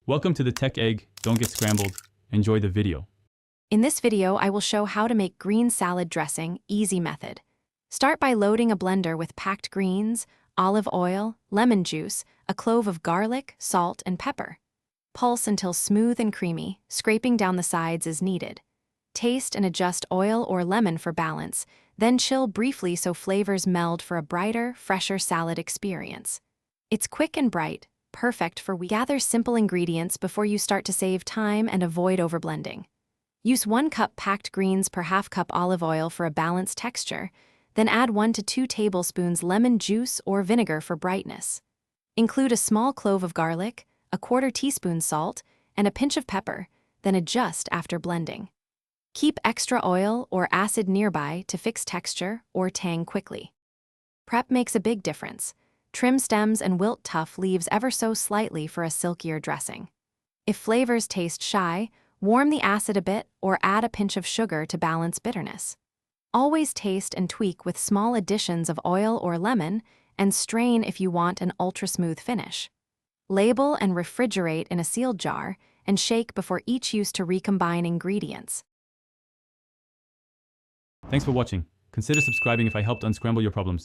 Welcome to the Tech Egg. Don't get scrambled. Enjoy the video. In this video, I will show how to make green salad dressing easy method. Start by loading a blender with packed greens, olive oil, lemon juice, a clove of garlic, salt, and pepper. Pulse until smooth and creamy, scraping down the sides as needed. Taste and adjust oil or lemon for balance, then chill briefly so flavors meld for a brighter, fresher salad experience. It's quick and bright, perfect for gather simple ingredients before you start to save time and avoid overblending. Use 1 cup packed greens per half cup olive oil for a balanced texture, then add 1 to 2 tablespoons lemon juice or vinegar for brightness. Include a small clove of garlic, a 1/4 teaspoon salt, and a pinch of pepper, then adjust after blending. Keep extra oil or acid nearby to fix texture or tang quickly. Prep makes a big difference. Trim stems and wilt tough leaves ever so slightly for a silkier dressing. If flavors taste shy, warm the acid a bit or add a pinch of sugar to balance bitterness. Always taste and tweak with small additions of oil or lemon and strain if you want an ultra-smooth finish. Label and refrigerate in a sealed jar and shake before each use to recombine ingredients. Thanks for watching. Consider subscribing if I helped unscramble your problems.